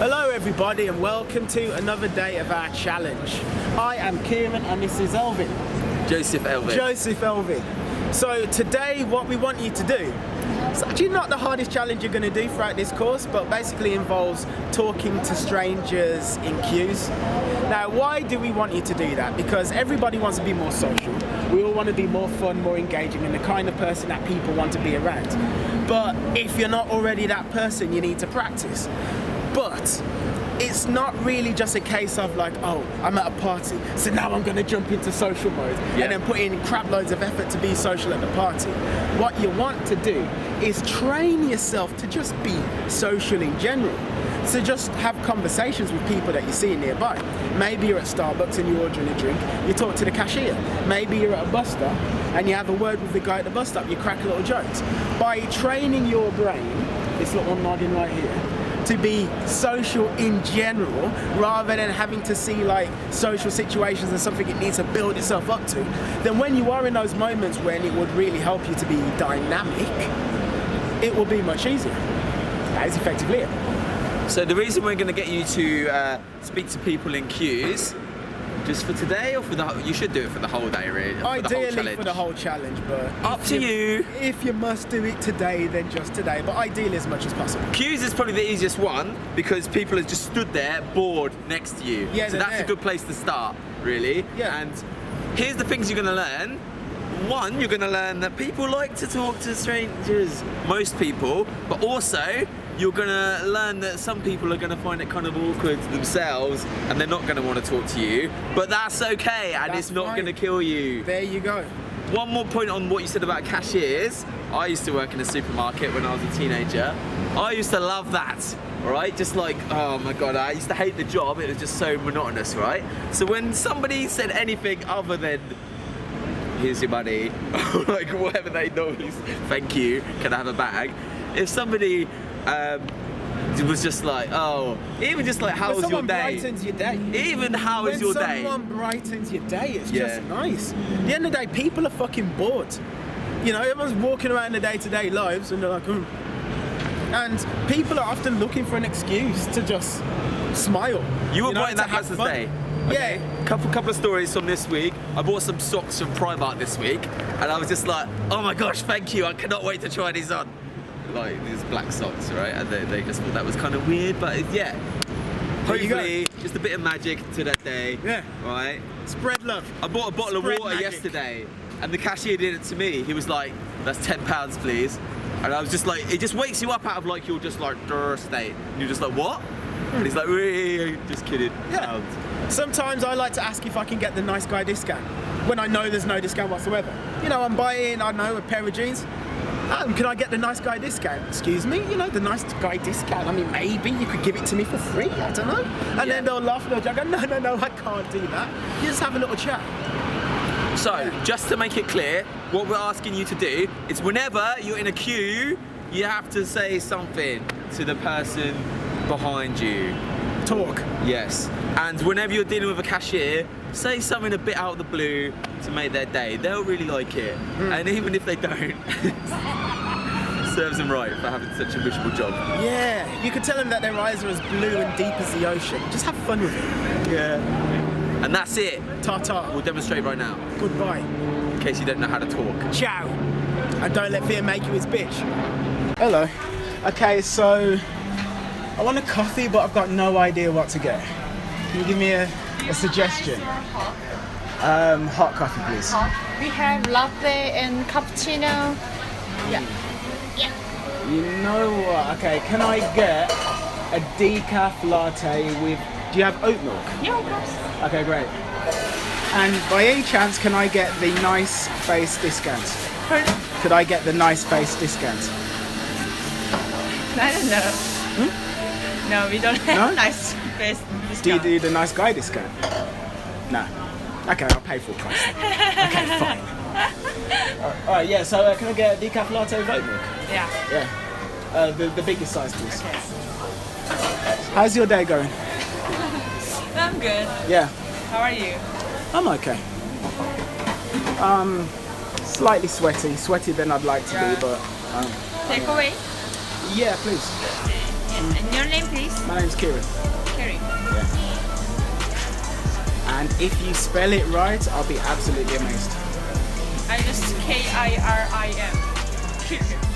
Hello everybody and welcome to another day of our challenge. I am Kieran and this is Elvin. Joseph Elvin. Joseph Elvin. So today what we want you to do, it's actually not the hardest challenge you're going to do throughout this course, but basically involves talking to strangers in queues. Now why do we want you to do that? Because everybody wants to be more social. We all want to be more fun, more engaging, and the kind of person that people want to be around. But if you're not already that person, you need to practice. But it's not really just a case of like, oh, I'm at a party, so now I'm going to jump into social mode and then put in crap loads of effort to be social at the party. What you want to do is train yourself to just be social in general. So just have conversations with people that you see nearby. Maybe you're at Starbucks and you're ordering a drink, you talk to the cashier. Maybe you're at a bus stop and you have a word with the guy at the bus stop, you crack little jokes. By training your brain, this little noggin right here, to be social in general, rather than having to see like social situations as something it needs to build itself up to, then when you are in those moments when it would really help you to be dynamic, it will be much easier. That is effectively it. So the reason we're going to get you to speak to people in queues, just for today or for the you should do it for the whole day really? Ideally for the whole challenge, but up to you. If you must do it today, then just today, but ideally as much as possible. Queues is probably the easiest one because people have just stood there bored next to you. Yeah, so that's a good place to start, really. Yeah. And here's the things you're going to learn. One, you're going to learn that people like to talk to strangers, most people, but also you're going to learn that some people are going to find it kind of awkward themselves and they're not going to want to talk to you, but that's okay and it's not going to kill you. There you go. One more point on what you said about cashiers. I used to work in a supermarket when I was a teenager. I used to love that, right? Just like, oh my God, I used to hate the job. It was just so monotonous, right? So when somebody said anything other than, here's your money, like whatever they know is, thank you, can I have a bag? If somebody it was just like, oh, even just like, how was your day? Brightens your day. Even how is your day? When someone brightens your day, it's just nice. At the end of the day, people are fucking bored. You know, everyone's walking around their day-to-day lives and they're like, and people are often looking for an excuse to just smile. You were brighten that person's day. Okay. Yeah. Couple of stories from this week. I bought some socks from Primark this week, and I was just like, oh my gosh, thank you! I cannot wait to try these on. Like these black socks, right? And they just thought that was kind of weird, but yeah. Hopefully, just a bit of magic to that day. Yeah. Right. Spread love. I bought a bottle of water yesterday, and the cashier did it to me. He was like, "That's £10, please." And I was just like, it just wakes you up out of like your just like state. And you're just like, what? And he's like, just kidding. Yeah. Sometimes I like to ask if I can get the nice guy discount when I know there's no discount whatsoever. You know, I'm buying, I don't know, a pair of jeans. Can I get the nice guy discount? Excuse me, you know, the nice guy discount. I mean, maybe you could give it to me for free, I don't know. And then they'll laugh and they'll go, no, I can't do that. You just have a little chat. So, just to make it clear, what we're asking you to do is whenever you're in a queue, you have to say something to the person behind you. Talk. Yes. And whenever you're dealing with a cashier, say something a bit out of the blue to make their day. They'll really like it. And even if they don't, serves them right for having such a miserable job. Yeah, you could tell them that their eyes are as blue and deep as the ocean. Just have fun with it. Yeah. And that's it. Ta-ta. We'll demonstrate right now. Goodbye. In case you don't know how to talk. Ciao. And don't let fear make you his bitch. Hello. Okay, so I want a coffee, but I've got no idea what to get. Can you give me a suggestion? Hot coffee, please. We have latte and cappuccino. Yeah. You know what? Okay, can I get a decaf latte with... Do you have oat milk? Yeah, of course. Okay, great. And by any chance, can I get the nice face discount? Pardon? Could I get the nice face discount? I don't know. No, we don't have nice face discount. Do you do the nice guy discount? No. Okay, I'll pay full price. Okay, fine. Alright, yeah, so can I get a decaf latte with oat milk? Yeah. Yeah. The biggest size, please. How's your day going? I'm good. Yeah. How are you? I'm okay. Slightly sweaty. Sweatier than I'd like to be, but... Take away? Yeah, please. Yes. And your name, please? My name's Kieran. Kerry. And if you spell it right, I'll be absolutely amazed. I just Kirim.